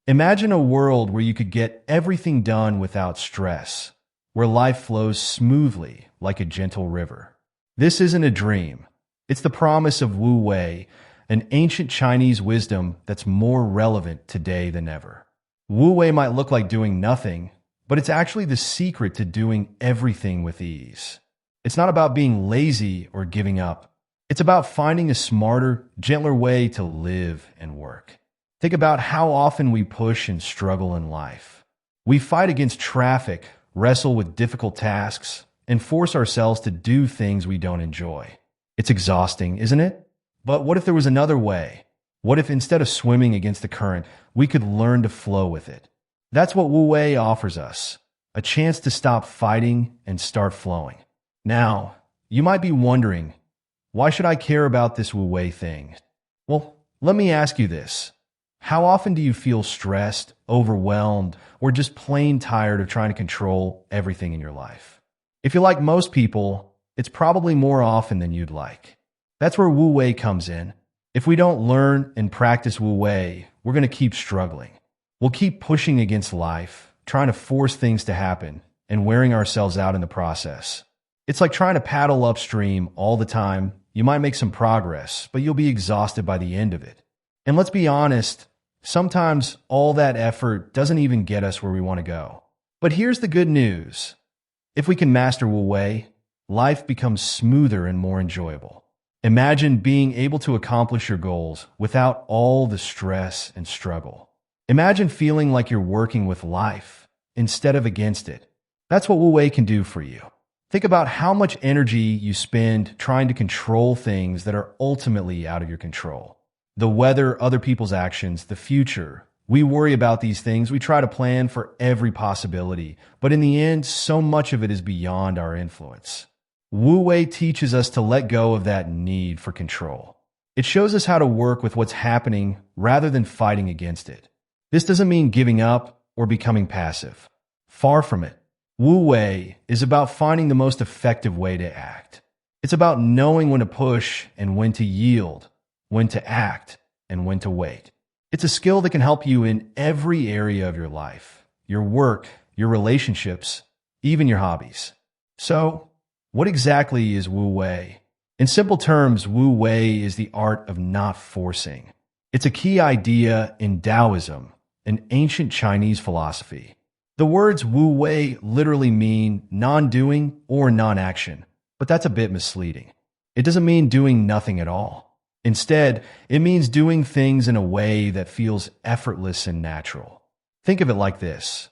Imagine a world where you could get everything done without stress, where life flows smoothly like a gentle river. This isn't a dream. It's the promise of Wu Wei, an ancient Chinese wisdom that's more relevant today than ever. Wu Wei might look like doing nothing, but it's actually the secret to doing everything with ease. It's not about being lazy or giving up. It's about finding a smarter, gentler way to live and work. Think about how often we push and struggle in life. We fight against traffic, wrestle with difficult tasks, and force ourselves to do things we don't enjoy. It's exhausting, isn't it? But what if there was another way? What if instead of swimming against the current, we could learn to flow with it? That's what Wu Wei offers us, a chance to stop fighting and start flowing. Now, you might be wondering, why should I care about this Wu Wei thing? Well, let me ask you this. How often do you feel stressed, overwhelmed, or just plain tired of trying to control everything in your life? If you're like most people, it's probably more often than you'd like. That's where Wu Wei comes in. If we don't learn and practice Wu Wei, we're going to keep struggling. We'll keep pushing against life, trying to force things to happen, and wearing ourselves out in the process. It's like trying to paddle upstream all the time. You might make some progress, but you'll be exhausted by the end of it. And let's be honest, sometimes all that effort doesn't even get us where we want to go. But here's the good news. If we can master Wu Wei, life becomes smoother and more enjoyable. Imagine being able to accomplish your goals without all the stress and struggle. Imagine feeling like you're working with life instead of against it. That's what Wu Wei can do for you. Think about how much energy you spend trying to control things that are ultimately out of your control. The weather, other people's actions, the future. We worry about these things. We try to plan for every possibility. But in the end, so much of it is beyond our influence. Wu Wei teaches us to let go of that need for control. It shows us how to work with what's happening rather than fighting against it. This doesn't mean giving up or becoming passive. Far from it. Wu Wei is about finding the most effective way to act. It's about knowing when to push and when to yield, when to act and when to wait. It's a skill that can help you in every area of your life, your work, your relationships, even your hobbies. So, what exactly is Wu Wei? In simple terms, Wu Wei is the art of not forcing. It's a key idea in Daoism, an ancient Chinese philosophy. The words Wu Wei literally mean non-doing or non-action, but that's a bit misleading. It doesn't mean doing nothing at all. Instead, it means doing things in a way that feels effortless and natural. Think of it like this.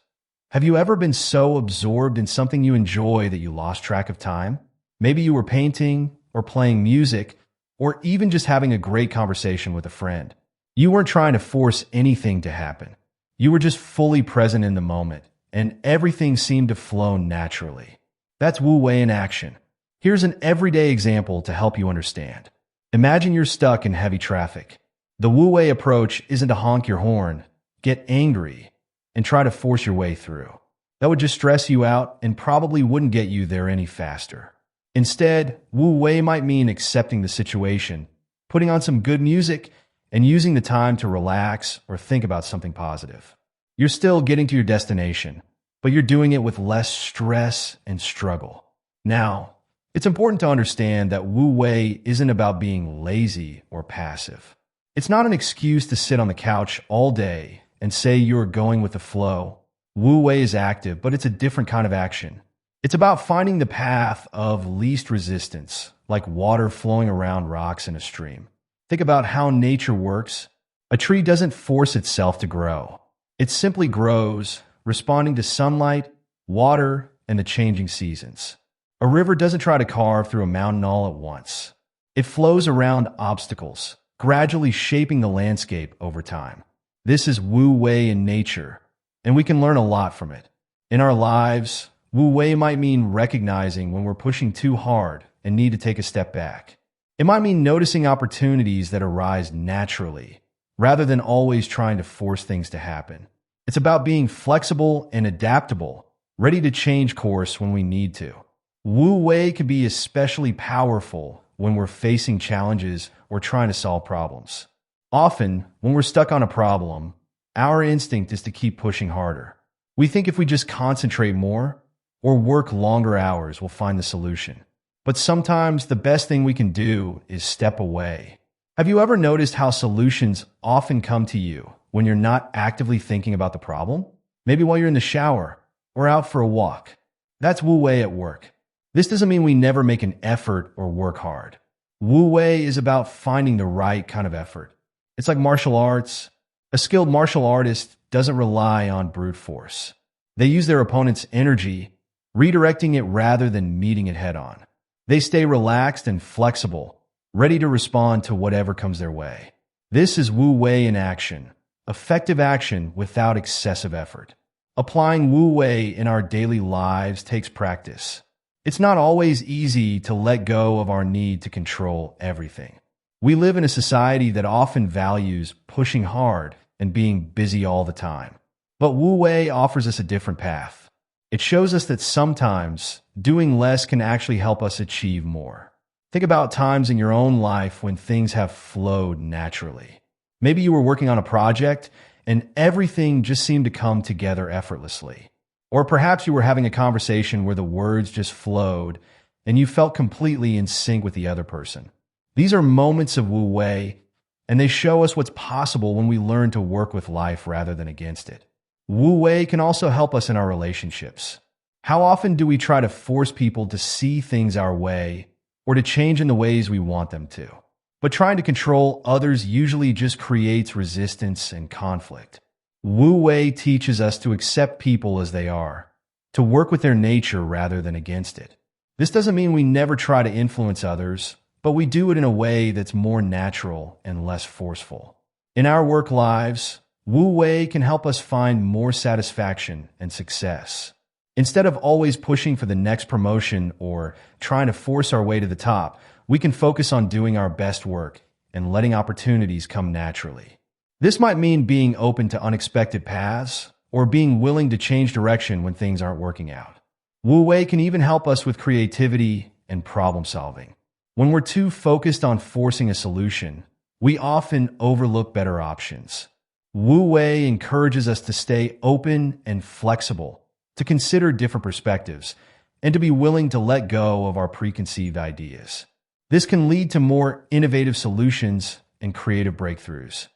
Have you ever been so absorbed in something you enjoy that you lost track of time? Maybe you were painting or playing music or even just having a great conversation with a friend. You weren't trying to force anything to happen. You were just fully present in the moment, and everything seemed to flow naturally. That's Wu Wei in action. Here's an everyday example to help you understand. Imagine you're stuck in heavy traffic. The Wu Wei approach isn't to honk your horn, get angry, and try to force your way through. That would just stress you out and probably wouldn't get you there any faster. Instead, Wu Wei might mean accepting the situation, putting on some good music, and using the time to relax or think about something positive. You're still getting to your destination, but you're doing it with less stress and struggle. Now, it's important to understand that Wu Wei isn't about being lazy or passive. It's not an excuse to sit on the couch all day and say you're going with the flow. Wu Wei is active, but it's a different kind of action. It's about finding the path of least resistance, like water flowing around rocks in a stream. Think about how nature works. A tree doesn't force itself to grow. It simply grows, responding to sunlight, water, and the changing seasons. A river doesn't try to carve through a mountain all at once. It flows around obstacles, gradually shaping the landscape over time. This is Wu Wei in nature, and we can learn a lot from it. In our lives, Wu Wei might mean recognizing when we're pushing too hard and need to take a step back. It might mean noticing opportunities that arise naturally, rather than always trying to force things to happen. It's about being flexible and adaptable, ready to change course when we need to. Wu Wei can be especially powerful when we're facing challenges or trying to solve problems. Often, when we're stuck on a problem, Our instinct is to keep pushing harder. We think if we just concentrate more or work longer hours, we'll find the solution. But sometimes the best thing we can do is step away. Have you ever noticed how solutions often come to you when you're not actively thinking about the problem? Maybe while you're in the shower or out for a walk. That's Wu Wei at work. This doesn't mean we never make an effort or work hard. Wu Wei is about finding the right kind of effort. It's like martial arts. A skilled martial artist doesn't rely on brute force. They use their opponent's energy, redirecting it rather than meeting it head on. They stay relaxed and flexible, ready to respond to whatever comes their way. This is Wu Wei in action, effective action without excessive effort. Applying Wu Wei in our daily lives takes practice. It's not always easy to let go of our need to control everything. We live in a society that often values pushing hard and being busy all the time. But Wu Wei offers us a different path. It shows us that sometimes doing less can actually help us achieve more. Think about times in your own life when things have flowed naturally. Maybe you were working on a project and everything just seemed to come together effortlessly. Or perhaps you were having a conversation where the words just flowed and you felt completely in sync with the other person. These are moments of Wu Wei, and they show us what's possible when we learn to work with life rather than against it. Wu Wei can also help us in our relationships. How often do we try to force people to see things our way or to change in the ways we want them to? But trying to control others usually just creates resistance and conflict. Wu Wei teaches us to accept people as they are, to work with their nature rather than against it. This doesn't mean we never try to influence others, but we do it in a way that's more natural and less forceful. In our work lives, Wu Wei can help us find more satisfaction and success. Instead of always pushing for the next promotion or trying to force our way to the top, we can focus on doing our best work and letting opportunities come naturally. This might mean being open to unexpected paths or being willing to change direction when things aren't working out. Wu Wei can even help us with creativity and problem solving. When we're too focused on forcing a solution, we often overlook better options. Wu Wei encourages us to stay open and flexible, to consider different perspectives, and to be willing to let go of our preconceived ideas. This can lead to more innovative solutions and creative breakthroughs.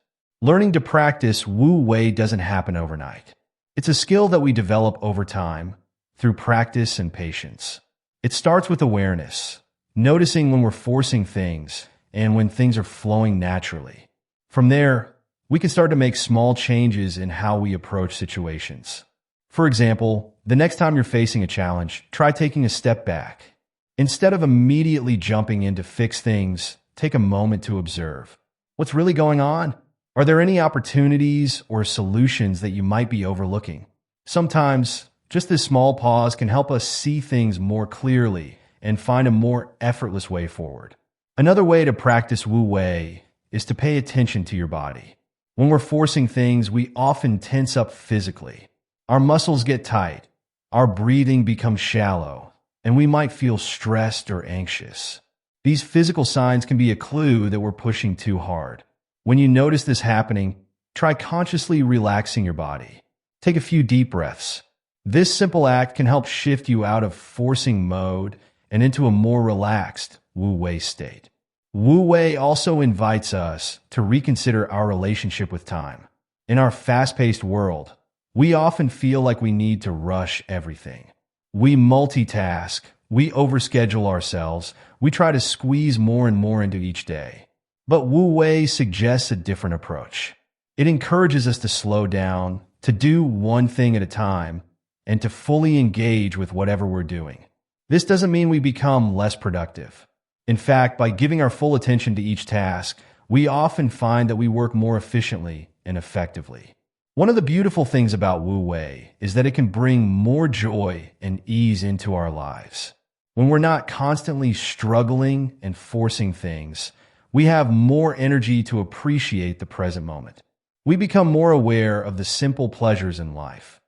Learning to practice Wu Wei doesn't happen overnight. It's a skill that we develop over time through practice and patience. It starts with awareness, noticing when we're forcing things and when things are flowing naturally. From there, we can start to make small changes in how we approach situations. For example, the next time you're facing a challenge, try taking a step back. Instead of immediately jumping in to fix things, take a moment to observe. What's really going on? Are there any opportunities or solutions that you might be overlooking? Sometimes, just this small pause can help us see things more clearly and find a more effortless way forward. Another way to practice Wu Wei is to pay attention to your body. When we're forcing things, we often tense up physically. Our muscles get tight, our breathing becomes shallow, and we might feel stressed or anxious. These physical signs can be a clue that we're pushing too hard. When you notice this happening, try consciously relaxing your body. Take a few deep breaths. This simple act can help shift you out of forcing mode and into a more relaxed Wu Wei state. Wu Wei also invites us to reconsider our relationship with time. In our fast-paced world, we often feel like we need to rush everything. We multitask, we overschedule ourselves, we try to squeeze more and more into each day. But Wu Wei suggests a different approach. It encourages us to slow down, to do one thing at a time, and to fully engage with whatever we're doing. This doesn't mean we become less productive. In fact, by giving our full attention to each task, we often find that we work more efficiently and effectively. One of the beautiful things about Wu Wei is that it can bring more joy and ease into our lives. When we're not constantly struggling and forcing things, we have more energy to appreciate the present moment. We become more aware of the simple pleasures in life.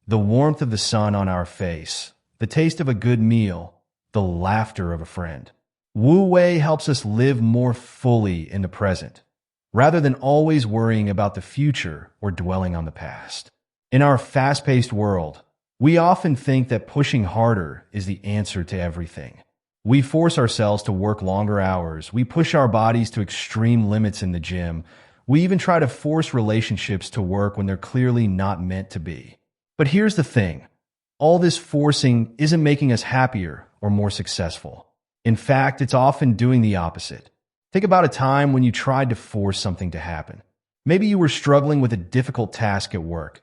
The warmth of the sun on our face, the taste of a good meal, the laughter of a friend. Wu Wei helps us live more fully in the present. rather than always worrying about the future or dwelling on the past. In our fast-paced world, we often think that pushing harder is the answer to everything. We force ourselves to work longer hours. We push our bodies to extreme limits in the gym. We even try to force relationships to work when they're clearly not meant to be. But here's the thing. All this forcing isn't making us happier or more successful. In fact, it's often doing the opposite. Think about a time when you tried to force something to happen. Maybe you were struggling with a difficult task at work,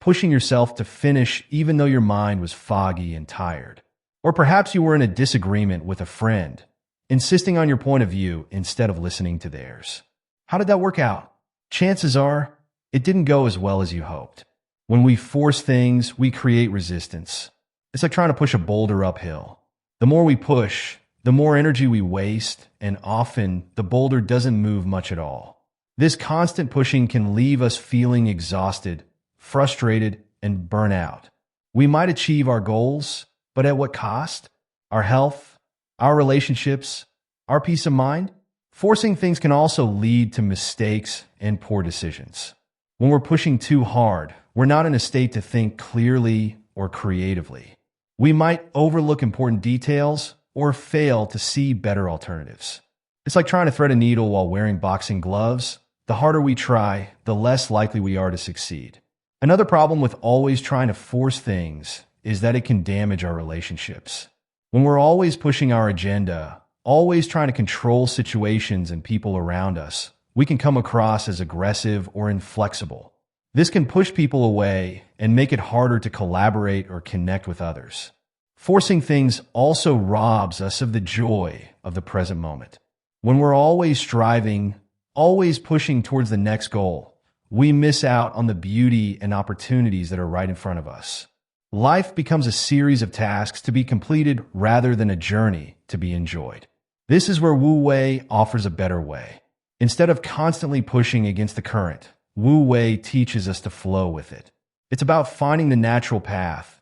pushing yourself to finish even though your mind was foggy and tired. Or perhaps you were in a disagreement with a friend, insisting on your point of view instead of listening to theirs. How did that work out? Chances are, it didn't go as well as you hoped. When we force things, we create resistance. It's like trying to push a boulder uphill. The more we push, the more energy we waste, and often the boulder doesn't move much at all. This constant pushing can leave us feeling exhausted, frustrated, and burnt out. We might achieve our goals, but at what cost? Our health, our relationships, our peace of mind? Forcing things can also lead to mistakes and poor decisions. When we're pushing too hard, we're not in a state to think clearly or creatively. We might overlook important details or fail to see better alternatives. It's like trying to thread a needle while wearing boxing gloves. The harder we try, the less likely we are to succeed. Another problem with always trying to force things is that it can damage our relationships. When we're always pushing our agenda, always trying to control situations and people around us, we can come across as aggressive or inflexible. This can push people away and make it harder to collaborate or connect with others. Forcing things also robs us of the joy of the present moment. When we're always striving, always pushing towards the next goal, we miss out on the beauty and opportunities that are right in front of us. Life becomes a series of tasks to be completed rather than a journey to be enjoyed. This is where Wu Wei offers a better way. Instead of constantly pushing against the current, Wu Wei teaches us to flow with it. It's about finding the natural path,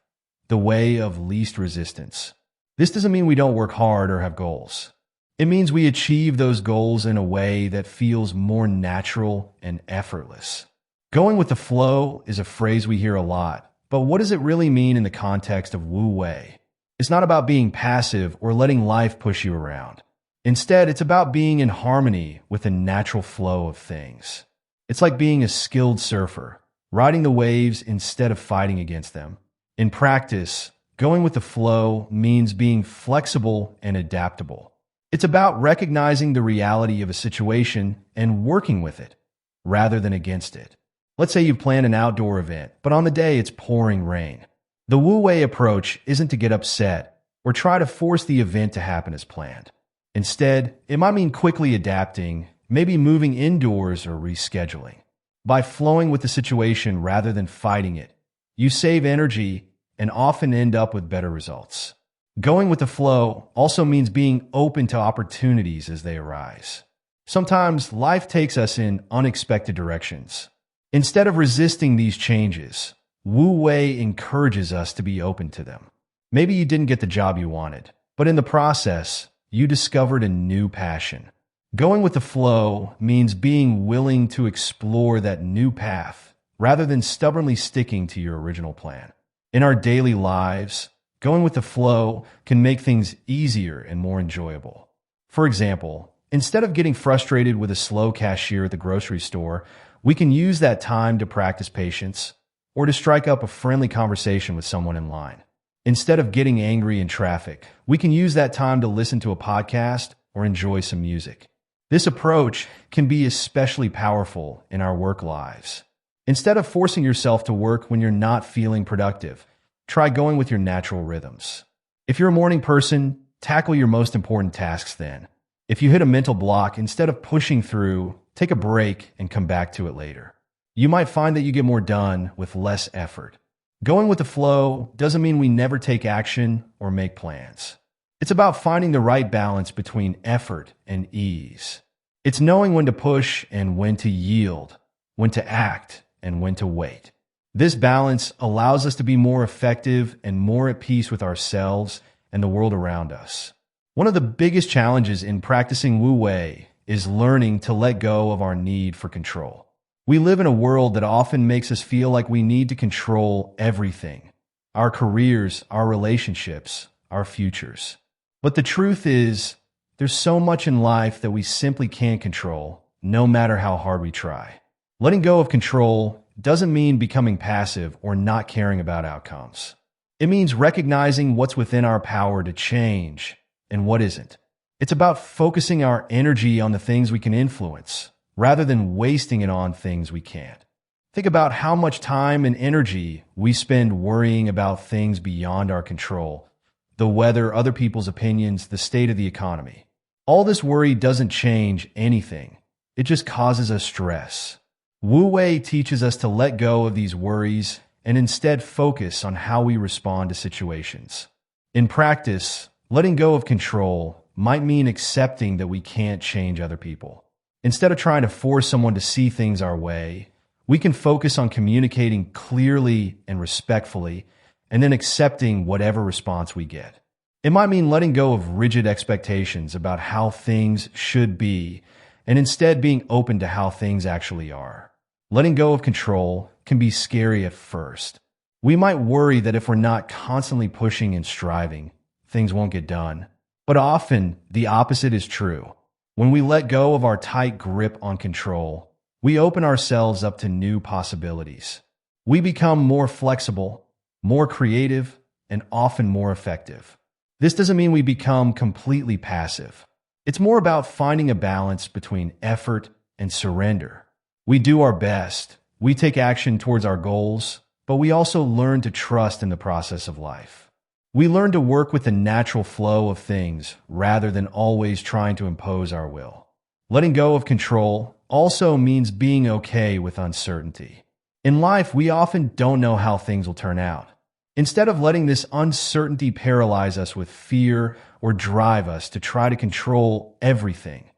the way of least resistance. This doesn't mean we don't work hard or have goals. It means we achieve those goals in a way that feels more natural and effortless. Going with the flow is a phrase we hear a lot, but what does it really mean in the context of Wu Wei? It's not about being passive or letting life push you around. Instead, it's about being in harmony with the natural flow of things. It's like being a skilled surfer, riding the waves instead of fighting against them. In practice, going with the flow means being flexible and adaptable. It's about recognizing the reality of a situation and working with it, rather than against it. Let's say you've planned an outdoor event, but on the day it's pouring rain. The Wu Wei approach isn't to get upset or try to force the event to happen as planned. Instead, it might mean quickly adapting, maybe moving indoors or rescheduling. By flowing with the situation rather than fighting it, you save energy and often end up with better results. Going with the flow also means being open to opportunities as they arise. Sometimes life takes us in unexpected directions. Instead of resisting these changes, Wu Wei encourages us to be open to them. Maybe you didn't get the job you wanted, but in the process, you discovered a new passion. Going with the flow means being willing to explore that new path rather than stubbornly sticking to your original plan. In our daily lives, going with the flow can make things easier and more enjoyable. For example, instead of getting frustrated with a slow cashier at the grocery store, we can use that time to practice patience or to strike up a friendly conversation with someone in line. Instead of getting angry in traffic, we can use that time to listen to a podcast or enjoy some music. This approach can be especially powerful in our work lives. Instead of forcing yourself to work when you're not feeling productive, try going with your natural rhythms. If you're a morning person, tackle your most important tasks then. If you hit a mental block, instead of pushing through, take a break and come back to it later. You might find that you get more done with less effort. Going with the flow doesn't mean we never take action or make plans. It's about finding the right balance between effort and ease. It's knowing when to push and when to yield, when to act and when to wait. This balance allows us to be more effective and more at peace with ourselves and the world around us. One of the biggest challenges in practicing Wu Wei is learning to let go of our need for control. We live in a world that often makes us feel like we need to control everything: our careers, our relationships, our futures. But the truth is, there's so much in life that we simply can't control, no matter how hard we try. Letting go of control doesn't mean becoming passive or not caring about outcomes. It means recognizing what's within our power to change and what isn't. It's about focusing our energy on the things we can influence, rather than wasting it on things we can't. Think about how much time and energy we spend worrying about things beyond our control: the weather, other people's opinions, the state of the economy. All this worry doesn't change anything. It just causes us stress. Wu Wei teaches us to let go of these worries and instead focus on how we respond to situations. In practice, letting go of control might mean accepting that we can't change other people. Instead of trying to force someone to see things our way, we can focus on communicating clearly and respectfully, and then accepting whatever response we get. It might mean letting go of rigid expectations about how things should be, and instead being open to how things actually are. Letting go of control can be scary at first. We might worry that if we're not constantly pushing and striving, things won't get done. But often, the opposite is true. When we let go of our tight grip on control, we open ourselves up to new possibilities. We become more flexible, more creative, and often more effective. This doesn't mean we become completely passive. It's more about finding a balance between effort and surrender. We do our best, we take action towards our goals, but we also learn to trust in the process of life. We learn to work with the natural flow of things rather than always trying to impose our will. Letting go of control also means being okay with uncertainty. In life, we often don't know how things will turn out. Instead of letting this uncertainty paralyze us with fear or drive us to try to control everything,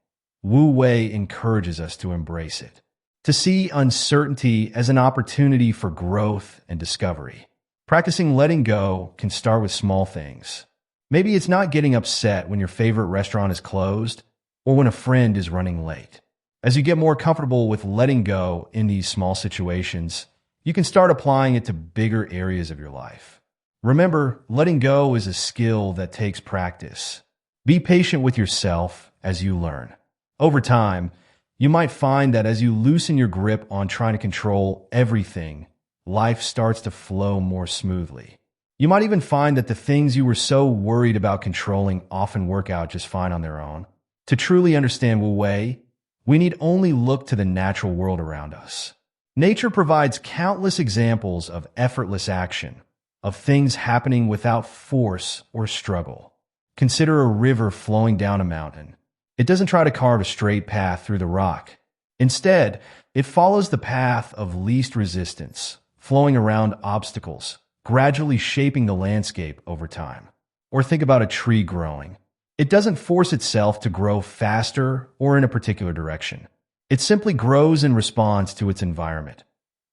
Wu Wei encourages us to embrace it, to see uncertainty as an opportunity for growth and discovery. Practicing letting go can start with small things. Maybe it's not getting upset when your favorite restaurant is closed or when a friend is running late. As you get more comfortable with letting go in these small situations, you can start applying it to bigger areas of your life. Remember, letting go is a skill that takes practice. Be patient with yourself as you learn. Over time, you might find that as you loosen your grip on trying to control everything, life starts to flow more smoothly. You might even find that the things you were so worried about controlling often work out just fine on their own. To truly understand Wu Wei, we need only look to the natural world around us. Nature provides countless examples of effortless action, of things happening without force or struggle. Consider a river flowing down a mountain. It doesn't try to carve a straight path through the rock. Instead, it follows the path of least resistance, flowing around obstacles, gradually shaping the landscape over time. Or think about a tree growing. It doesn't force itself to grow faster or in a particular direction. It simply grows in response to its environment,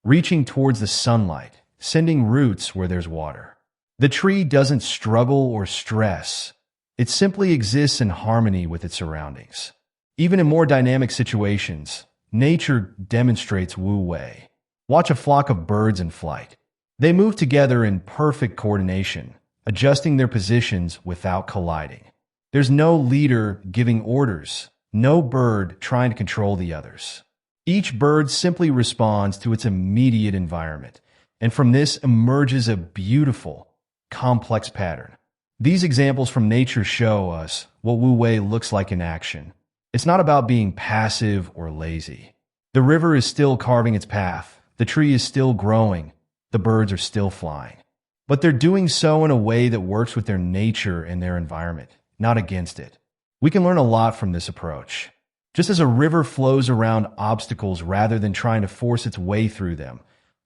reaching towards the sunlight, sending roots where there's water. The tree doesn't struggle or stress. It simply exists in harmony with its surroundings. Even in more dynamic situations, nature demonstrates Wu Wei. Watch a flock of birds in flight. They move together in perfect coordination, adjusting their positions without colliding. There's no leader giving orders, no bird trying to control the others. Each bird simply responds to its immediate environment, and from this emerges a beautiful, complex pattern. These examples from nature show us what Wu Wei looks like in action. It's not about being passive or lazy. The river is still carving its path. The tree is still growing. The birds are still flying. But they're doing so in a way that works with their nature and their environment, not against it. We can learn a lot from this approach. Just as a river flows around obstacles rather than trying to force its way through them,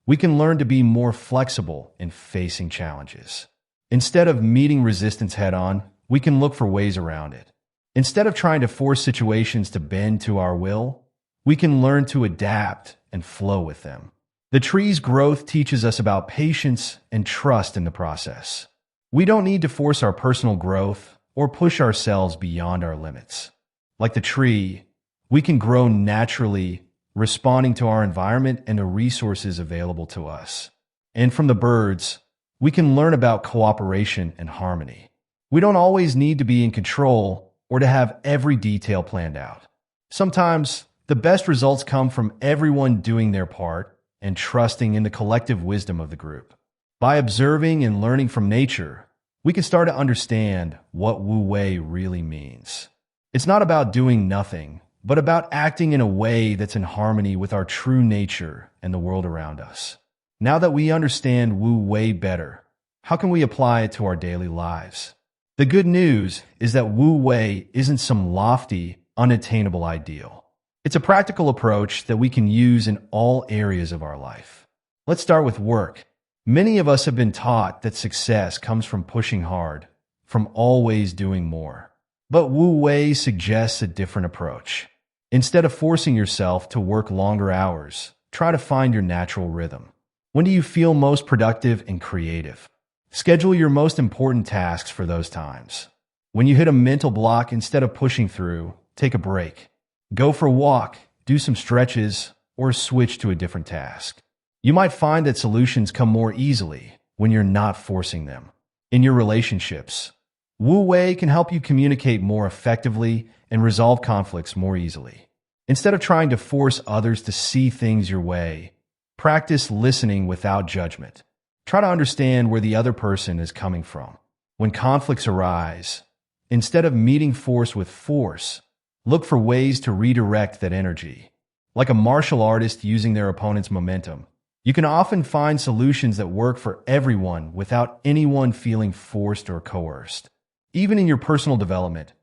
we can learn to be more flexible in facing challenges. Instead of meeting resistance head-on, we can look for ways around it. Instead of trying to force situations to bend to our will, we can learn to adapt and flow with them. The tree's growth teaches us about patience and trust in the process. We don't need to force our personal growth or push ourselves beyond our limits. Like the tree, We can grow naturally, responding to our environment and the resources available to us. And from the birds, we can learn about cooperation and harmony. We don't always need to be in control or to have every detail planned out. Sometimes, the best results come from everyone doing their part and trusting in the collective wisdom of the group. By observing and learning from nature, we can start to understand what Wu Wei really means. It's not about doing nothing, but about acting in a way that's in harmony with our true nature and the world around us. Now that we understand Wu Wei better, how can we apply it to our daily lives? The good news is that Wu Wei isn't some lofty, unattainable ideal. It's a practical approach that we can use in all areas of our life. Let's start with work. Many of us have been taught that success comes from pushing hard, from always doing more. But Wu Wei suggests a different approach. Instead of forcing yourself to work longer hours, try to find your natural rhythm. When do you feel most productive and creative? Schedule your most important tasks for those times. When you hit a mental block, instead of pushing through, take a break. Go for a walk, do some stretches, or switch to a different task. You might find that solutions come more easily when you're not forcing them. In your relationships, Wu Wei can help you communicate more effectively and resolve conflicts more easily. Instead of trying to force others to see things your way, practice listening without judgment. Try to understand where the other person is coming from. When conflicts arise, instead of meeting force with force, look for ways to redirect that energy. Like a martial artist using their opponent's momentum, you can often find solutions that work for everyone without anyone feeling forced or coerced. Even in your personal development,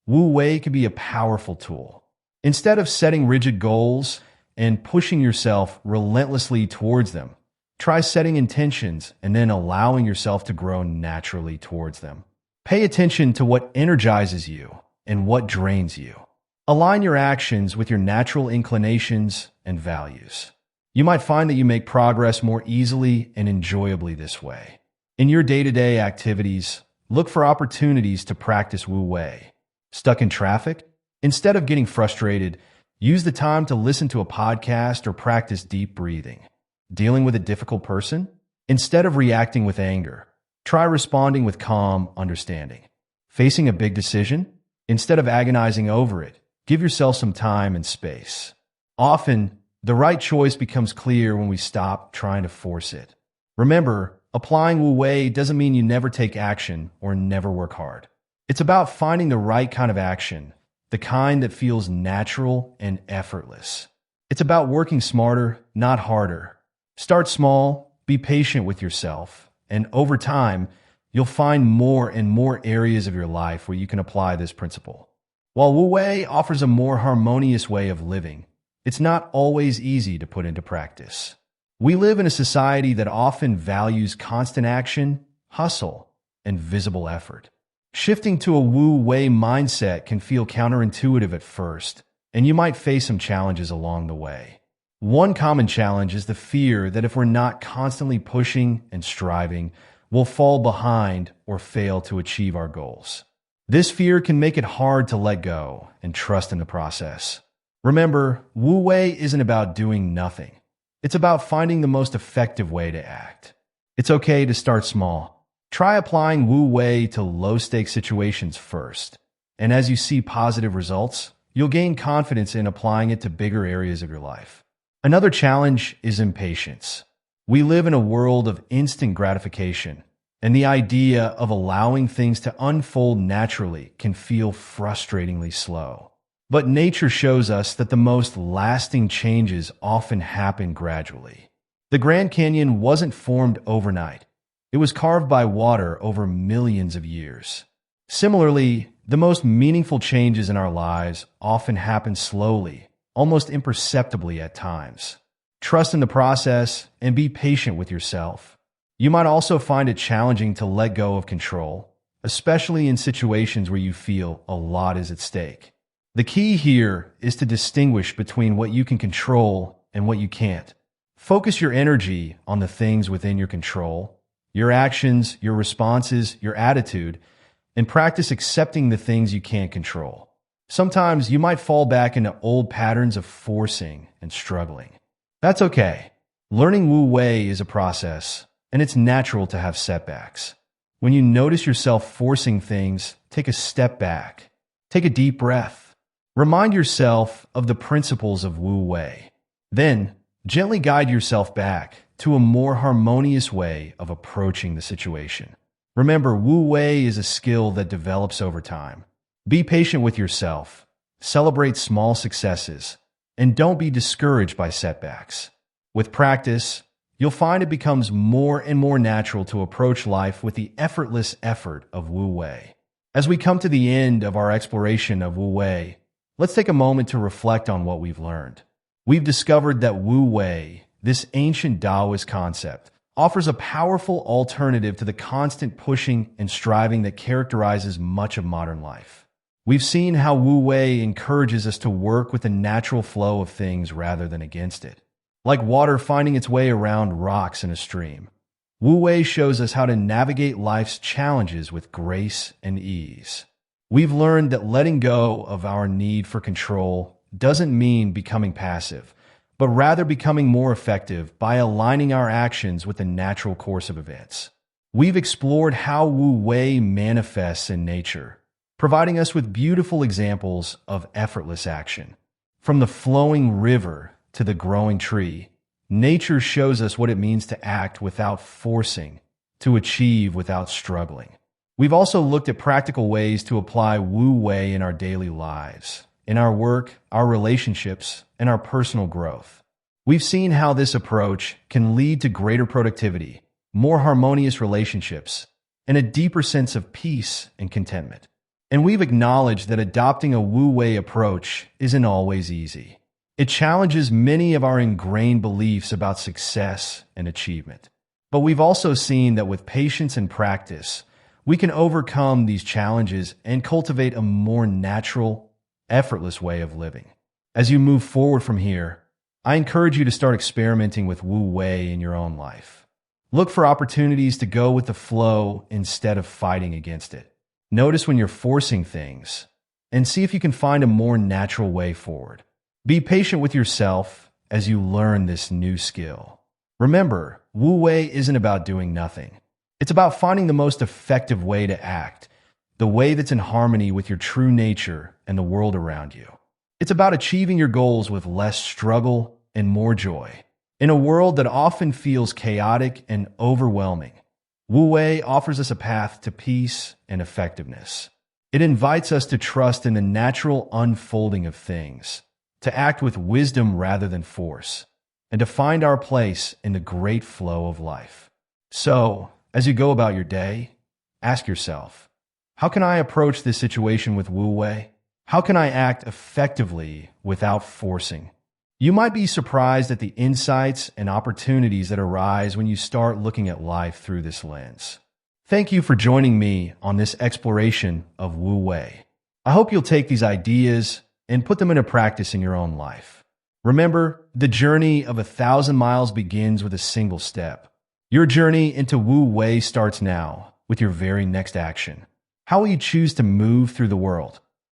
Wu Wei can be a powerful tool. Instead of setting rigid goals and pushing yourself relentlessly towards them, try setting intentions and then allowing yourself to grow naturally towards them. Pay attention to what energizes you and what drains you. Align your actions with your natural inclinations and values. You might find that you make progress more easily and enjoyably this way. In your day-to-day activities, look for opportunities to practice Wu Wei. Stuck in traffic? Instead of getting frustrated, use the time to listen to a podcast or practice deep breathing. Dealing with a difficult person? Instead of reacting with anger, try responding with calm understanding. Facing a big decision? Instead of agonizing over it, give yourself some time and space. Often, the right choice becomes clear when we stop trying to force it. Remember, applying Wu Wei doesn't mean you never take action or never work hard. It's about finding the right kind of action, the kind that feels natural and effortless. It's about working smarter, not harder. Start small, be patient with yourself, and over time, you'll find more and more areas of your life where you can apply this principle. While Wu Wei offers a more harmonious way of living, it's not always easy to put into practice. We live in a society that often values constant action, hustle, and visible effort. Shifting to a Wu Wei mindset can feel counterintuitive at first, and you might face some challenges along the way. One common challenge is the fear that if we're not constantly pushing and striving, we'll fall behind or fail to achieve our goals. This fear can make it hard to let go and trust in the process. Remember, Wu Wei isn't about doing nothing. It's about finding the most effective way to act. It's okay to start small. Try applying Wu Wei to low-stakes situations first. And as you see positive results, you'll gain confidence in applying it to bigger areas of your life. Another challenge is impatience. We live in a world of instant gratification, and the idea of allowing things to unfold naturally can feel frustratingly slow. But nature shows us that the most lasting changes often happen gradually. The Grand Canyon wasn't formed overnight. It was carved by water over millions of years. Similarly, the most meaningful changes in our lives often happen slowly, almost imperceptibly at times. Trust in the process and be patient with yourself. You might also find it challenging to let go of control, especially in situations where you feel a lot is at stake. The key here is to distinguish between what you can control and what you can't. Focus your energy on the things within your control, your actions, your responses, your attitude, and practice accepting the things you can't control. Sometimes you might fall back into old patterns of forcing and struggling. That's okay. Learning Wu Wei is a process, and it's natural to have setbacks. When you notice yourself forcing things, take a step back. Take a deep breath. Remind yourself of the principles of Wu Wei. Then, gently guide yourself back to a more harmonious way of approaching the situation. Remember, Wu Wei is a skill that develops over time. Be patient with yourself, celebrate small successes, and don't be discouraged by setbacks. With practice, you'll find it becomes more and more natural to approach life with the effortless effort of Wu Wei. As we come to the end of our exploration of Wu Wei, let's take a moment to reflect on what we've learned. We've discovered that Wu Wei, this ancient Daoist concept, offers a powerful alternative to the constant pushing and striving that characterizes much of modern life. We've seen how Wu Wei encourages us to work with the natural flow of things rather than against it. Like water finding its way around rocks in a stream, Wu Wei shows us how to navigate life's challenges with grace and ease. We've learned that letting go of our need for control doesn't mean becoming passive, but rather becoming more effective by aligning our actions with the natural course of events. We've explored how Wu Wei manifests in nature, providing us with beautiful examples of effortless action. From the flowing river to the growing tree, nature shows us what it means to act without forcing, to achieve without struggling. We've also looked at practical ways to apply Wu Wei in our daily lives, in our work, our relationships, and our personal growth. We've seen how this approach can lead to greater productivity, more harmonious relationships, and a deeper sense of peace and contentment. And we've acknowledged that adopting a Wu Wei approach isn't always easy. It challenges many of our ingrained beliefs about success and achievement. But we've also seen that with patience and practice, we can overcome these challenges and cultivate a more natural, effortless way of living. As you move forward from here, I encourage you to start experimenting with Wu Wei in your own life. Look for opportunities to go with the flow instead of fighting against it. Notice when you're forcing things, and see if you can find a more natural way forward. Be patient with yourself as you learn this new skill. Remember, Wu Wei isn't about doing nothing. It's about finding the most effective way to act, the way that's in harmony with your true nature and the world around you. It's about achieving your goals with less struggle and more joy. In a world that often feels chaotic and overwhelming, Wu Wei offers us a path to peace and effectiveness. It invites us to trust in the natural unfolding of things, to act with wisdom rather than force, and to find our place in the great flow of life. So, as you go about your day, ask yourself, how can I approach this situation with Wu Wei? How can I act effectively without forcing? You might be surprised at the insights and opportunities that arise when you start looking at life through this lens. Thank you for joining me on this exploration of Wu Wei. I hope you'll take these ideas and put them into practice in your own life. Remember, the journey of 1,000 miles begins with a single step. Your journey into Wu Wei starts now with your very next action. How will you choose to move through the world?